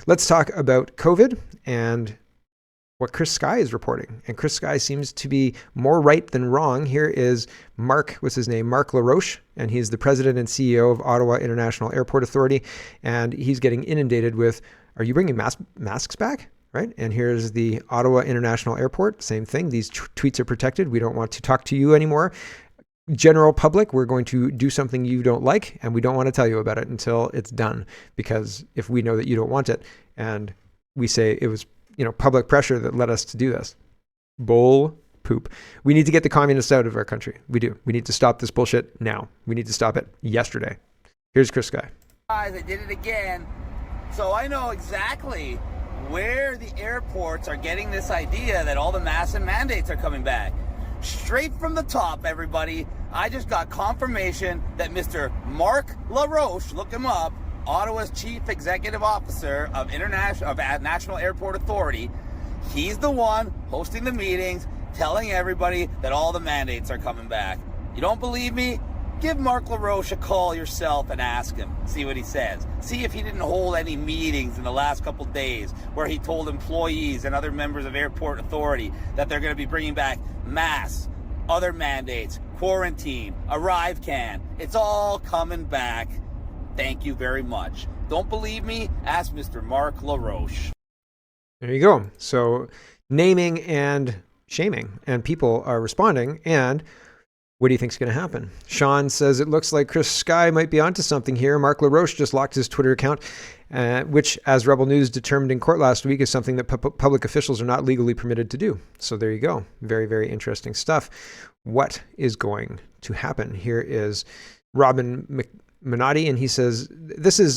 let's talk about COVID and what Chris Sky is reporting. And Chris Sky seems to be more right than wrong. Here is Mark, what's his name? Mark LaRoche, and he's the president and CEO of Ottawa International Airport Authority. And he's getting inundated with, are you bringing masks back? Right? And here's the Ottawa International Airport. Same thing. These tweets are protected. We don't want to talk to you anymore. General public, we're going to do something you don't like, and we don't want to tell you about it until it's done. Because if we know that you don't want it, and we say it was, public pressure that led us to do this. Bull poop. We need to get the communists out of our country. We do. We need to stop this bullshit now. We need to stop it yesterday. Here's Chris Sky. Guys, I did it again. So I know exactly where the airports are getting this idea that all the masks and mandates are coming back. Straight from the top, everybody. I just got confirmation that Mr. Mark LaRoche, look him up, Ottawa's Chief Executive Officer of National Airport Authority, he's the one hosting the meetings, telling everybody that all the mandates are coming back. You don't believe me? Give Mark LaRoche a call yourself and ask him. See what he says. See if he didn't hold any meetings in the last couple days where he told employees and other members of Airport Authority that they're going to be bringing back masks, other mandates, quarantine, ArriveCan. It's all coming back. Thank you very much. Don't believe me? Ask Mr. Mark LaRoche. There you go. So naming and shaming, and people are responding. And what do you think is going to happen? Sean says it looks like Chris Sky might be onto something here. Mark LaRoche just locked his Twitter account, which, as Rebel News determined in court last week, is something that public officials are not legally permitted to do. So there you go. Very, very interesting stuff. What is going to happen? Here is Robin Minotti, and he says, this is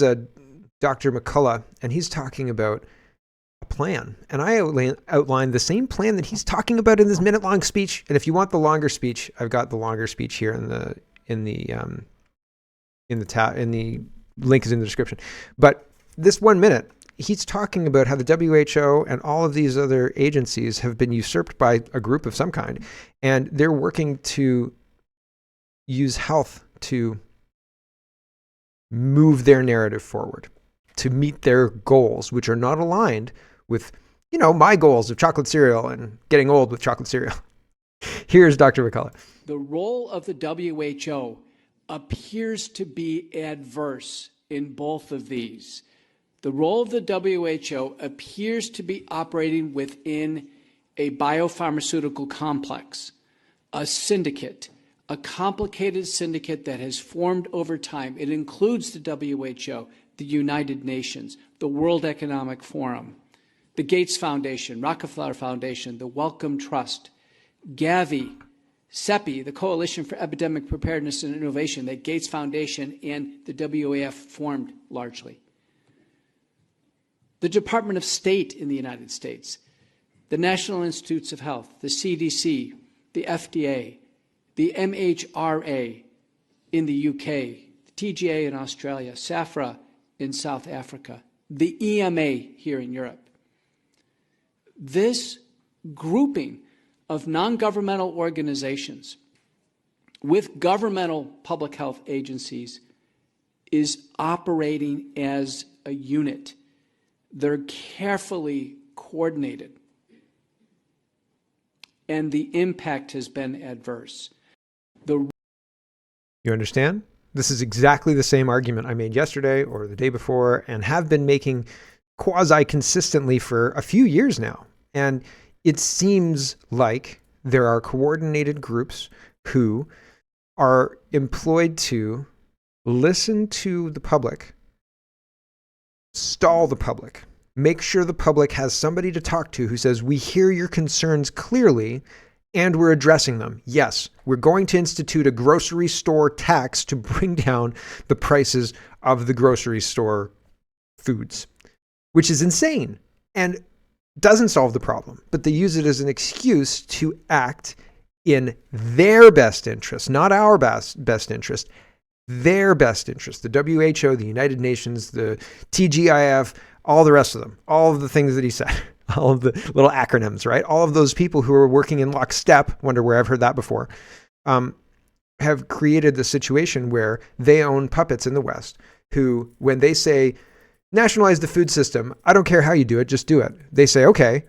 Dr. McCullough, and he's talking about a plan. And I outlined the same plan that he's talking about in this minute-long speech. And if you want the longer speech, I've got the longer speech here in the link is in the description. But this 1 minute, he's talking about how the WHO and all of these other agencies have been usurped by a group of some kind, and they're working to use health to move their narrative forward, to meet their goals, which are not aligned with, my goals of chocolate cereal and getting old with chocolate cereal. Here's Dr. McCullough. The role of the WHO appears to be adverse in both of these. The role of the WHO appears to be operating within a biopharmaceutical complex, a syndicate, a complicated syndicate that has formed over time. It includes the WHO, the United Nations, the World Economic Forum, the Gates Foundation, Rockefeller Foundation, the Wellcome Trust, Gavi, CEPI, the Coalition for Epidemic Preparedness and Innovation that Gates Foundation and the WEF formed largely. The Department of State in the United States, the National Institutes of Health, the CDC, the FDA, the MHRA in the UK, the TGA in Australia, SAFRA in South Africa, the EMA here in Europe. This grouping of non-governmental organizations with governmental public health agencies is operating as a unit. They're carefully coordinated, and the impact has been adverse. You understand? This is exactly the same argument I made yesterday or the day before and have been making quasi-consistently for a few years now. And it seems like there are coordinated groups who are employed to listen to the public, stall the public, make sure the public has somebody to talk to who says, we hear your concerns clearly and we're addressing them. Yes, we're going to institute a grocery store tax to bring down the prices of the grocery store foods, which is insane and doesn't solve the problem, but they use it as an excuse to act in their best interest, not our best interest, their best interest. The WHO, the United Nations, the TGIF, all the rest of them, all of the things that he said, all of the little acronyms, right? All of those people who are working in lockstep, wonder where I've heard that before, have created the situation where they own puppets in the West who, when they say, nationalize the food system. I don't care how you do it, just do it. They say, okay,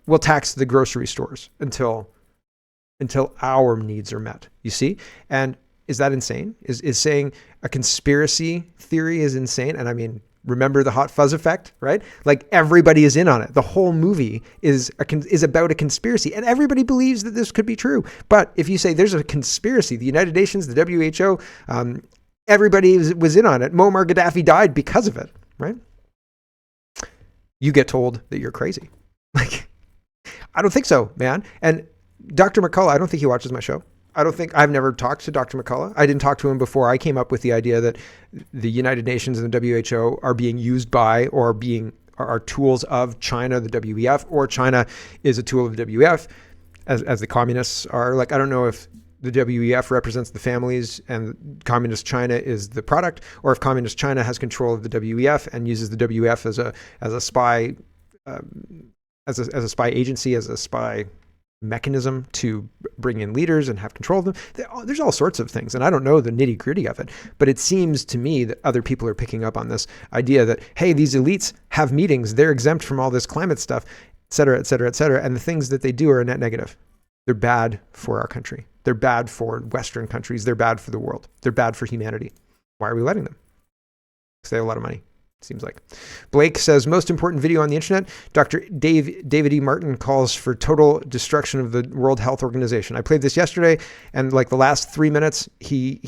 we'll tax the grocery stores until our needs are met. You see? And is that insane? Is saying a conspiracy theory is insane? And I mean, remember the hot fuzz effect, right? Like everybody is in on it. The whole movie is about a conspiracy, and everybody believes that this could be true. But if you say there's a conspiracy, the United Nations, the WHO, everybody was in on it. Muammar Gaddafi died because of it, right? You get told that you're crazy. Like, I don't think so, man. And Dr. McCullough, I don't think he watches my show. I've never talked to Dr. McCullough. I didn't talk to him before I came up with the idea that the United Nations and the WHO are being used by or are tools of China, the WEF, or China is a tool of the WEF as the communists are. Like, I don't know if the WEF represents the families and communist China is the product, or if communist China has control of the WEF and uses the WEF as a spy, as a spy agency, as a spy mechanism to bring in leaders and have control of them. There's all sorts of things, and I don't know the nitty gritty of it, but it seems to me that other people are picking up on this idea that, hey, these elites have meetings, they're exempt from all this climate stuff, et cetera, et cetera, et cetera, and the things that they do are a net negative. They're bad for our country. They're bad for Western countries. They're bad for the world. They're bad for humanity. Why are we letting them? Because they have a lot of money. Seems like. Blake says, most important video on the internet, Dr. David E. Martin calls for total destruction of the World Health Organization. I played this yesterday, and like the last 3 minutes, he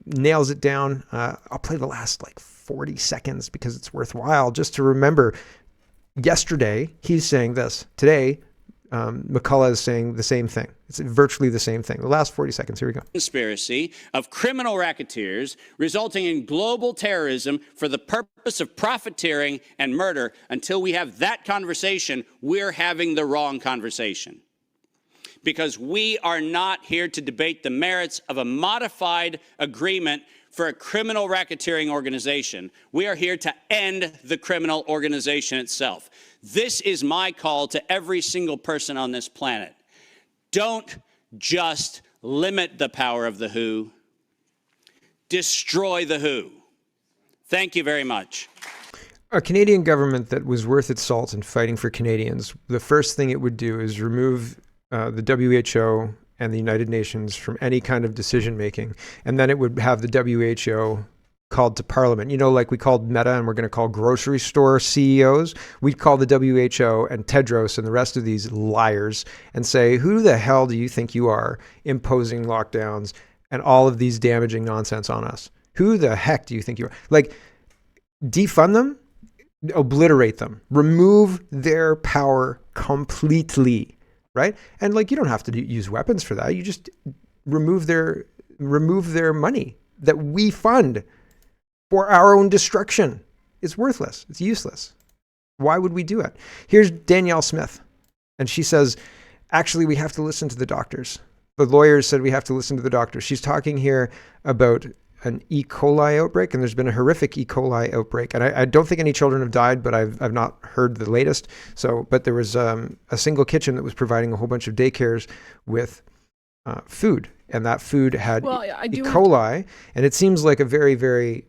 nails it down. I'll play the last like 40 seconds because it's worthwhile just to remember. Yesterday, he's saying this. Today, McCullough is saying the same thing. It's virtually the same thing. The last 40 seconds, here we go. Conspiracy of criminal racketeers resulting in global terrorism for the purpose of profiteering and murder. Until we have that conversation, we're having the wrong conversation. Because we are not here to debate the merits of a modified agreement for a criminal racketeering organization. We are here to end the criminal organization itself. This is my call to every single person on this planet. Don't just limit the power of the WHO. Destroy the WHO. Thank you very much. A Canadian government that was worth its salt in fighting for Canadians, the first thing it would do is remove the WHO and the United Nations from any kind of decision making. And then it would have the WHO called to Parliament. You know, like we called Meta and we're going to call grocery store CEOs. We'd call the WHO and Tedros and the rest of these liars and say, who the hell do you think you are imposing lockdowns and all of these damaging nonsense on us? Who the heck do you think you are? Like, defund them, obliterate them, remove their power completely, right? And like, you don't have to use weapons for that. You just remove their money that we fund for our own destruction. It's worthless. It's useless. Why would we do it? Here's Danielle Smith. And she says, actually, we have to listen to the doctors. The lawyers said we have to listen to the doctors. She's talking here about an E. coli outbreak, and there's been a horrific E. coli outbreak. And I don't think any children have died, but I've not heard the latest. But there was a single kitchen that was providing a whole bunch of daycares with food, and that food had E. coli. And it seems like a very, very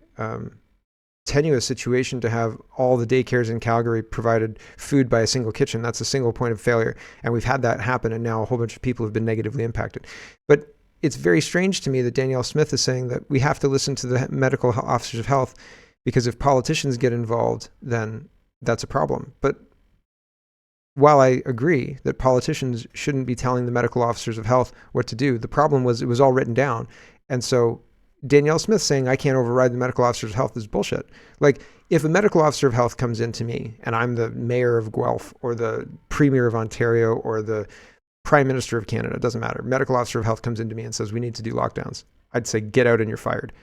tenuous situation to have all the daycares in Calgary provided food by a single kitchen. That's a single point of failure. And we've had that happen, and now a whole bunch of people have been negatively impacted. But it's very strange to me that Danielle Smith is saying that we have to listen to the medical officers of health, because if politicians get involved, then that's a problem. But while I agree that politicians shouldn't be telling the medical officers of health what to do, the problem was it was all written down. And so Danielle Smith saying I can't override the medical officers of health is bullshit. Like, if a medical officer of health comes into me and I'm the mayor of Guelph or the premier of Ontario or the Prime Minister of Canada, it doesn't matter. Medical officer of health comes into me and says, we need to do lockdowns. I'd say, get out and you're fired.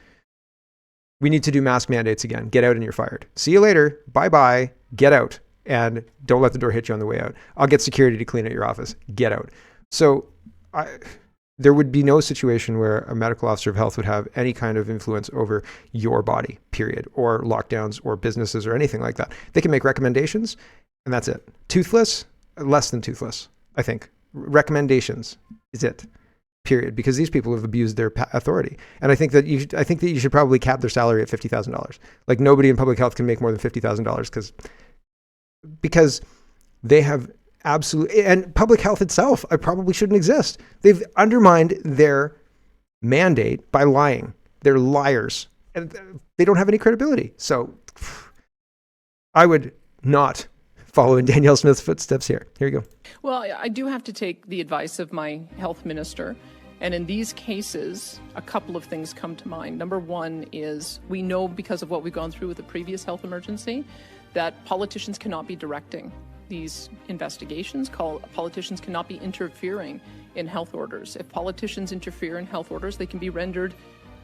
We need to do mask mandates again. Get out and you're fired. See you later. Bye-bye. Get out. And don't let the door hit you on the way out. I'll get security to clean out your office. Get out. So there would be no situation where a medical officer of health would have any kind of influence over your body, period, or lockdowns or businesses or anything like that. They can make recommendations, and that's it. Toothless, less than toothless, I think. Recommendations is it. period, because these people have abused their authority. And I think that you should probably cap their salary at $50,000. Like, nobody in public health can make more than $50,000 because they have absolutely, and public health itself, I probably shouldn't exist. They've undermined their mandate by lying. They're liars, and they don't have any credibility. So I would not follow in Danielle Smith's footsteps here. Here you go. Well, I do have to take the advice of my health minister. And in these cases, a couple of things come to mind. Number one is we know, because of what we've gone through with the previous health emergency, that politicians cannot be directing these investigations. Politicians cannot be interfering in health orders. If politicians interfere in health orders, they can be rendered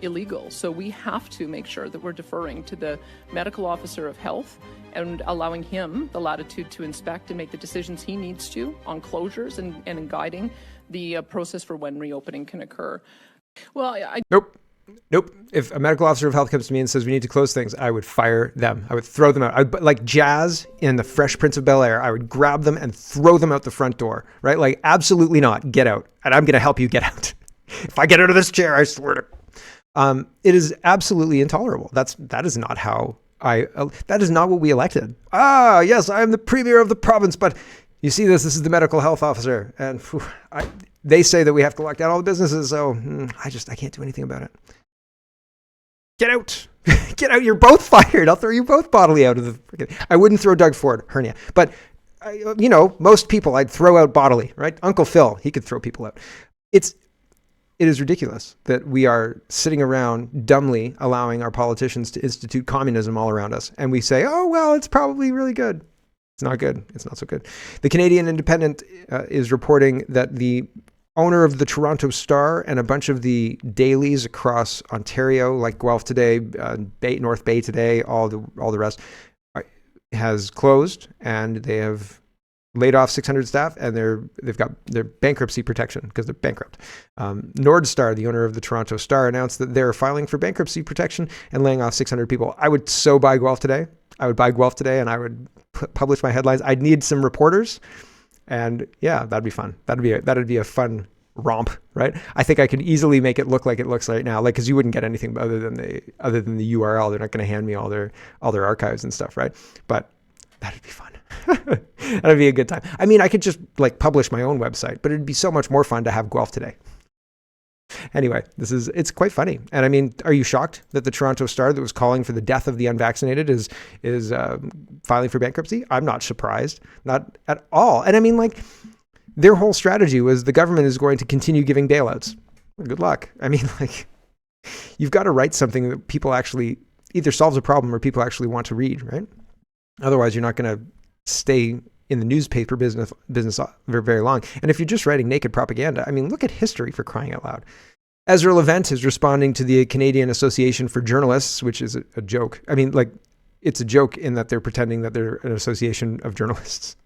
illegal. So we have to make sure that we're deferring to the medical officer of health and allowing him the latitude to inspect and make the decisions he needs to on closures and in guiding the process for when reopening can occur. Well, Nope. If a medical officer of health comes to me and says we need to close things, I would fire them. I would throw them out. Like Jazz in The Fresh Prince of Bel-Air, I would grab them and throw them out the front door, right? Like, absolutely not. Get out. And I'm going to help you get out. If I get out of this chair, I swear to. It is absolutely intolerable. That is not what we elected. Yes, I am the premier of the province, but you see this is the medical health officer. And they say that we have to lock down all the businesses. So I can't do anything about it. Get out. Get out. You're both fired. I'll throw you both bodily out of the... I wouldn't throw Doug Ford, hernia. But, most people I'd throw out bodily, right? Uncle Phil, he could throw people out. It is ridiculous that we are sitting around dumbly allowing our politicians to institute communism all around us. And we say, oh, well, it's probably really good. It's not good. It's not so good. The Canadian Independent is reporting that the owner of the Toronto Star and a bunch of the dailies across Ontario, like Guelph Today, North Bay Today, all the rest, has closed, and they have laid off 600 staff, and they've got their bankruptcy protection because they're bankrupt. Nordstar, the owner of the Toronto Star, announced that they're filing for bankruptcy protection and laying off 600 people. I would so buy Guelph Today. I would buy Guelph Today, and I would publish my headlines. I'd need some reporters. And yeah, that'd be fun. That'd be a fun romp, right? I think I could easily make it look like it looks right now, like, because you wouldn't get anything other than the URL. They're not going to hand me all their archives and stuff, right? But that'd be fun. That'd be a good time. I mean, I could just publish my own website, but it'd be so much more fun to have Guelph Today. Anyway, it's quite funny. And I mean, are you shocked that the Toronto Star, that was calling for the death of the unvaccinated, is filing for bankruptcy? I'm not surprised, not at all. And I mean, their whole strategy was the government is going to continue giving bailouts. Well, good luck. I mean, you've got to write something that people actually either solves a problem or people actually want to read, right? Otherwise, you're not going to stay in the newspaper business very, very long. And if you're just writing naked propaganda, I mean, look at history, for crying out loud. Ezra Levant is responding to the Canadian Association for Journalists, which is a joke. I mean, it's a joke in that they're pretending that they're an association of journalists.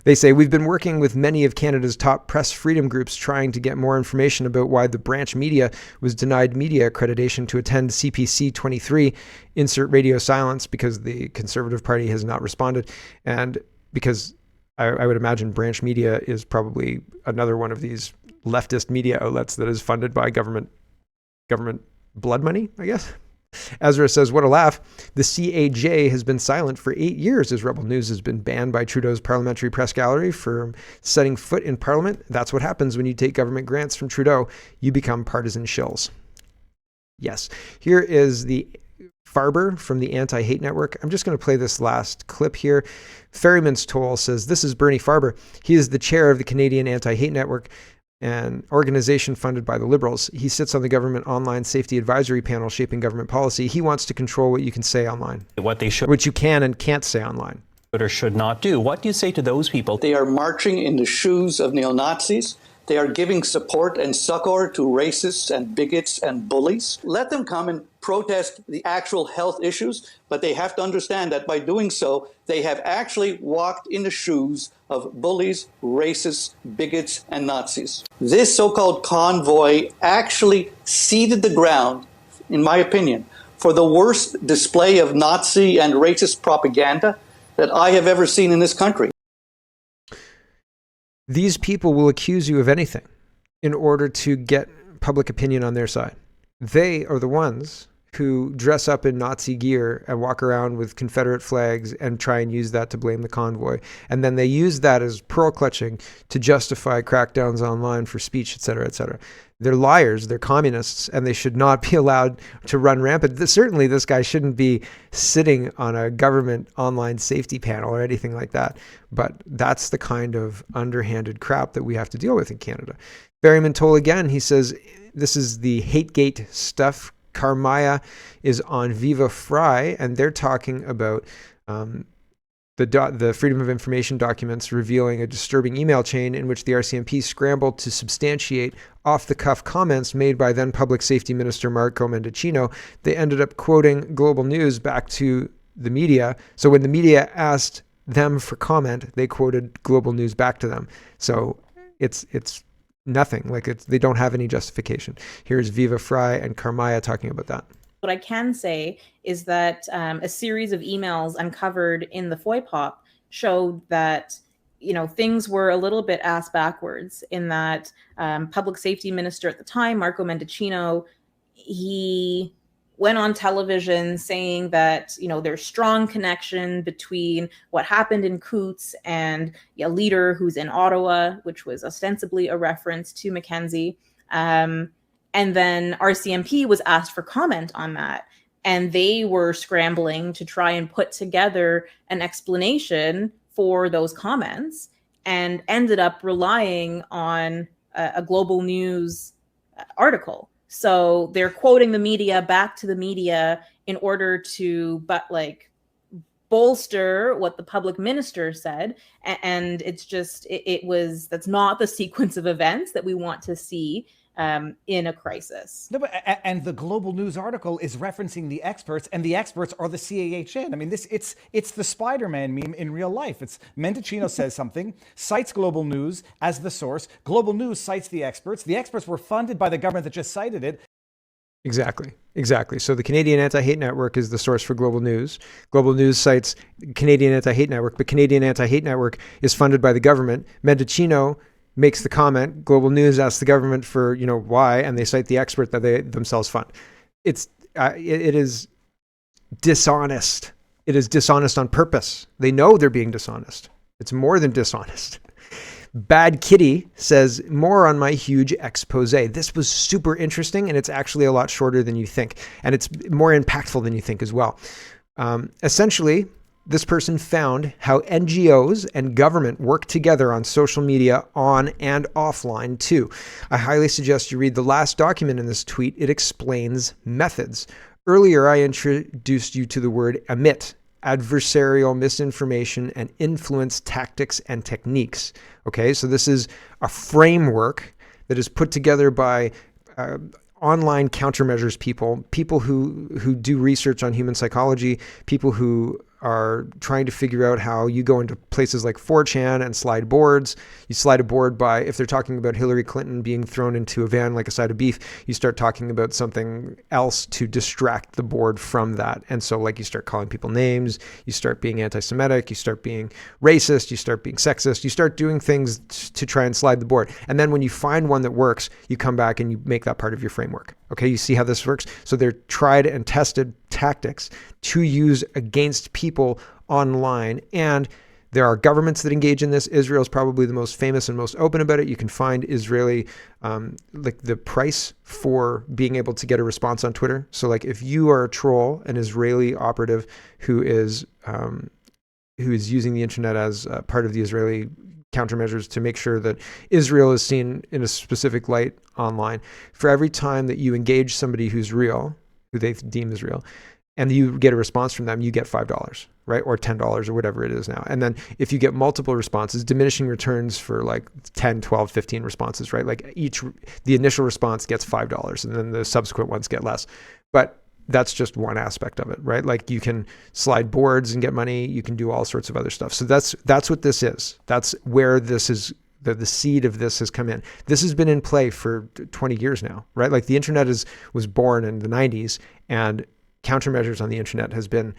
They say, we've been working with many of Canada's top press freedom groups trying to get more information about why the Branch Media was denied media accreditation to attend CPC 23, insert radio silence, because the Conservative Party has not responded. And because I would imagine Branch Media is probably another one of these leftist media outlets that is funded by government blood money, I guess. Ezra says, what a laugh. The CAJ has been silent for 8 years as Rebel News has been banned by Trudeau's Parliamentary Press Gallery for setting foot in Parliament. That's what happens when you take government grants from Trudeau. You become partisan shills. Yes. Here is the Farber from the Anti-Hate Network. I'm just going to play this last clip here. Ferryman's Toll says, this is Bernie Farber. He is the chair of the Canadian Anti-Hate Network, an organization funded by the Liberals. He sits on the government online safety advisory panel shaping government policy. He wants to control what you can say online. What you can and can't say online. Or should not do. What do you say to those people? They are marching in the shoes of neo-Nazis. They are giving support and succor to racists and bigots and bullies. Let them come and protest the actual health issues, but they have to understand that by doing so, they have actually walked in the shoes of bullies, racists, bigots, and Nazis. This so-called convoy actually seeded the ground, in my opinion, for the worst display of Nazi and racist propaganda that I have ever seen in this country. These people will accuse you of anything in order to get public opinion on their side. They are the ones who dress up in Nazi gear and walk around with Confederate flags and try and use that to blame the convoy. And then they use that as pearl clutching to justify crackdowns online for speech, et cetera, et cetera. They're liars, they're communists, and they should not be allowed to run rampant. Certainly, this guy shouldn't be sitting on a government online safety panel or anything like that. But that's the kind of underhanded crap that we have to deal with in Canada. Barry Mintola again, he says, this is the Hategate stuff. Karmaya is on Viva Frei, and they're talking about the Freedom of Information documents revealing a disturbing email chain in which the RCMP scrambled to substantiate off-the-cuff comments made by then Public Safety Minister Marco Mendicino. They ended up quoting Global News back to the media. So when the media asked them for comment, they quoted Global News back to them. So it's nothing. They don't have any justification. Here's Viva Frei and Karmaya talking about that. What I can say is that a series of emails uncovered in the FOIPOP showed that, things were a little bit ass backwards in that public safety minister at the time, Marco Mendicino, he went on television saying that, there's strong connection between what happened in Coutts and a leader who's in Ottawa, which was ostensibly a reference to Mackenzie. And then RCMP was asked for comment on that. And they were scrambling to try and put together an explanation for those comments and ended up relying on a Global News article. So they're quoting the media back to the media in order to bolster what the public minister said. And it's just, that's not the sequence of events that we want to see in a crisis. No, and the Global News article is referencing the experts, and the experts are the CAHN. I mean, it's the Spider-Man meme in real life. It's Mendicino says something, cites Global News as the source. Global News cites the experts. The experts were funded by the government that just cited it. Exactly. So the Canadian Anti-Hate Network is the source for Global News. Global News cites Canadian Anti-Hate Network, but Canadian Anti-Hate Network is funded by the government. Mendicino makes the comment. Global News asks the government for, why, and they cite the expert that they themselves fund. It is dishonest. It is dishonest on purpose. They know they're being dishonest. It's more than dishonest. Bad Kitty says, more on my huge expose. This was super interesting, and it's actually a lot shorter than you think. And it's more impactful than you think as well. Essentially, this person found how NGOs and government work together on social media on and offline too. I highly suggest you read the last document in this tweet. It explains methods. Earlier, I introduced you to the word emit, adversarial misinformation and influence tactics and techniques. Okay, so this is a framework that is put together by online countermeasures people who do research on human psychology, people who are trying to figure out how you go into places like 4chan and slide boards. You slide a board by, if they're talking about Hillary Clinton being thrown into a van like a side of beef, you start talking about something else to distract the board from that. And so you start calling people names, you start being anti-Semitic, you start being racist, you start being sexist, you start doing things to try and slide the board. And then when you find one that works, you come back and you make that part of your framework. Okay, you see how this works? So they're tried and tested tactics to use against people online. And there are governments that engage in this. Israel is probably the most famous and most open about it. You can find Israeli, the price for being able to get a response on Twitter. So if you are a troll, an Israeli operative who is using the internet as part of the Israeli countermeasures to make sure that Israel is seen in a specific light online, for every time that you engage somebody who's real, who they deem is real, and you get a response from them, you get $5, right? Or $10 or whatever it is now. And then if you get multiple responses, diminishing returns for 10, 12, 15 responses, right? The initial response gets $5 and then the subsequent ones get less. But that's just one aspect of it, right? You can slide boards and get money. You can do all sorts of other stuff. So that's what this is. That's where this is. The seed of this has come in. This has been in play for 20 years now, right? The internet was born in the 90s, and countermeasures on the internet has been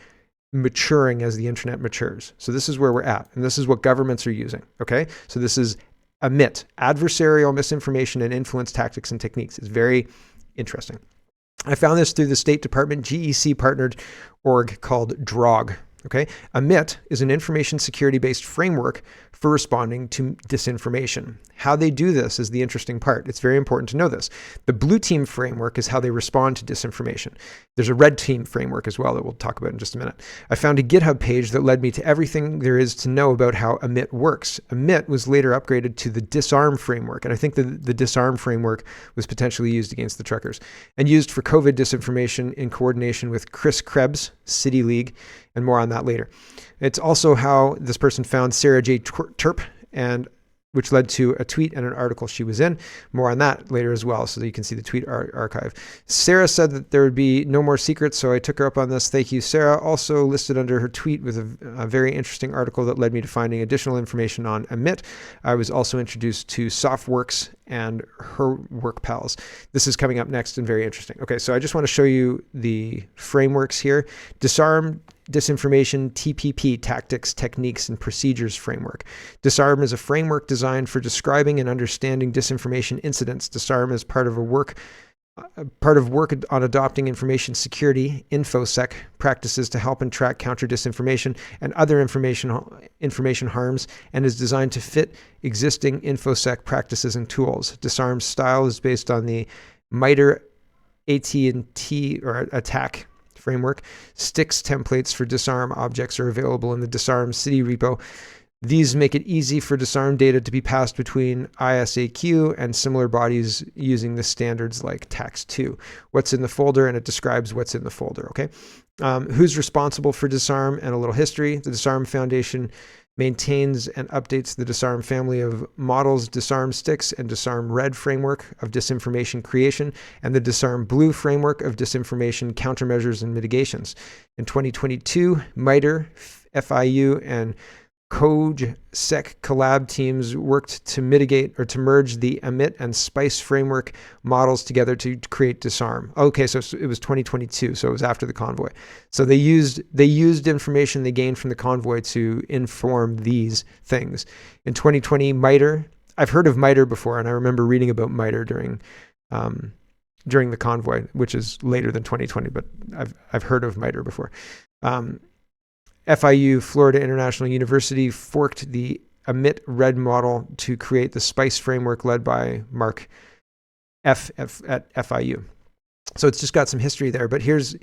maturing as the internet matures. So this is where we're at, and this is what governments are using, okay? So this is AMIT, Adversarial Misinformation and Influence Tactics and Techniques. It's very interesting. I found this through the State Department GEC partnered org called DROG. Okay, AMIT is an information security-based framework for responding to disinformation. How they do this is the interesting part. It's very important to know this. The blue team framework is how they respond to disinformation. There's a red team framework as well that we'll talk about in just a minute. I found a GitHub page that led me to everything there is to know about how AMIT works. AMIT was later upgraded to the DISARM framework, and I think the DISARM framework was potentially used against the truckers and used for COVID disinformation in coordination with Chris Krebs, City League, and more on that later. It's also how this person found Sarah J. Terp, and which led to a tweet and an article she was in. More on that later as well, so that you can see the tweet archive. Sarah said that there would be no more secrets, so I took her up on this. Thank you, Sarah. Also listed under her tweet with a very interesting article that led me to finding additional information on AMIT. I was also introduced to SoftWorks and her work pals. This is coming up next and very interesting. Okay, so I just want to show you the frameworks here. DISARM, Disinformation, TPP, Tactics, Techniques, and Procedures Framework. DISARM is a framework designed for describing and understanding disinformation incidents. DISARM is part of work on adopting information security, InfoSec, practices to help and track counter disinformation and other information harms, and is designed to fit existing InfoSec practices and tools. DISARM's style is based on the MITRE AT&T or ATT&CK framework. STIX templates for DISARM objects are available in the DISARM City repo. These make it easy for DISARM data to be passed between ISAQ and similar bodies using the standards like TAX2. What's in the folder, and it describes what's in the folder, okay? Who's responsible for DISARM and a little history. The DISARM Foundation maintains and updates the DISARM family of models, DISARM STIX and DISARM Red framework of disinformation creation, and the DISARM Blue framework of disinformation countermeasures and mitigations. In 2022, MITRE, FIU, and COGSEC collab teams worked to mitigate or to merge the AMIT and SPICE framework models together to create DISARM. Okay, so it was 2022, so it was after the convoy. So they used information they gained from the convoy to inform these things. In 2020, MITRE, I've heard of MITRE before, and I remember reading about MITRE during the convoy, which is later than 2020, but I've heard of MITRE before. FIU, Florida International University, forked the AMIT Red model to create the SPICE framework led by Mark F at FIU. So it's just got some history there, but here's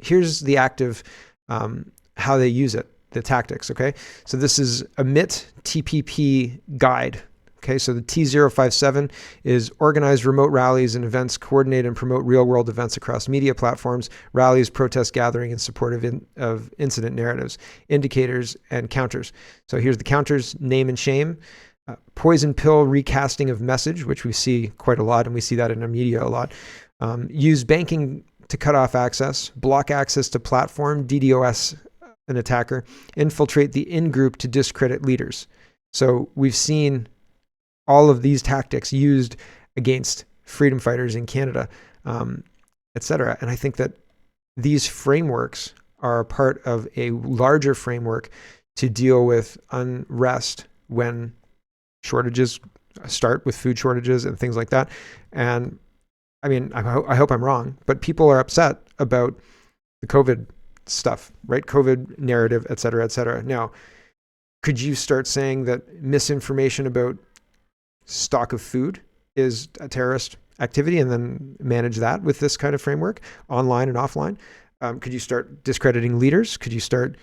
the active, how they use it, the tactics, okay? So this is AMIT TPP guide. Okay, so the T057 is organize remote rallies and events, coordinate and promote real-world events across media platforms, rallies, protest gathering, and support of incident narratives, indicators, and counters. So here's the counters: name and shame, poison pill recasting of message, which we see quite a lot, and we see that in our media a lot. Use banking to cut off access, block access to platform, DDoS an attacker, infiltrate the in-group to discredit leaders. So we've seen all of these tactics used against freedom fighters in Canada, etc. And I think that these frameworks are a part of a larger framework to deal with unrest when shortages start, with food shortages and things like that. And I mean, I hope I'm wrong, but people are upset about the COVID stuff, right? COVID narrative, et cetera, et cetera. Now, could you start saying that misinformation about stock of food is a terrorist activity and then manage that with this kind of framework, online and offline? Could you start discrediting leaders? Could you start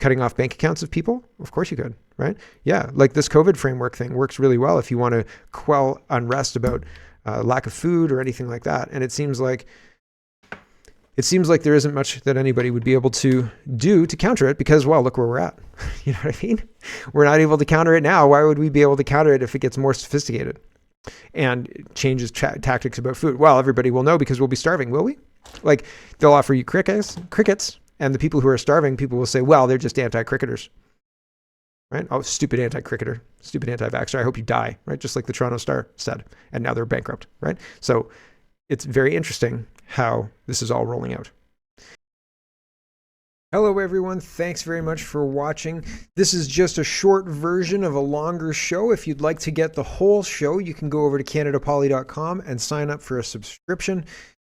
cutting off bank accounts of people? Of course you could, right? Yeah, like this COVID framework thing works really well if you want to quell unrest about lack of food or anything like that. And it seems like there isn't much that anybody would be able to do to counter it because, well, look where we're at. You know what I mean? We're not able to counter it now. Why would we be able to counter it if it gets more sophisticated and changes tactics about food? Well, everybody will know because we'll be starving, will we? Like, they'll offer you crickets, and the people who are starving, people will say, well, they're just anti-cricketers, right? Oh, stupid anti-cricketer, stupid anti-vaxxer. I hope you die, right? Just like the Toronto Star said, and now they're bankrupt, right? So it's very interesting how this is all rolling out. Hello, everyone. Thanks very much for watching. This is just a short version of a longer show. If you'd like to get the whole show, you can go over to CanadaPoly.com and sign up for a subscription.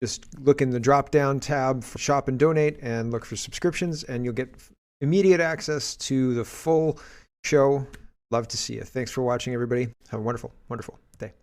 Just look in the drop-down tab for Shop and Donate and look for subscriptions, and you'll get immediate access to the full show. Love to see you. Thanks for watching, everybody. Have a wonderful, wonderful day.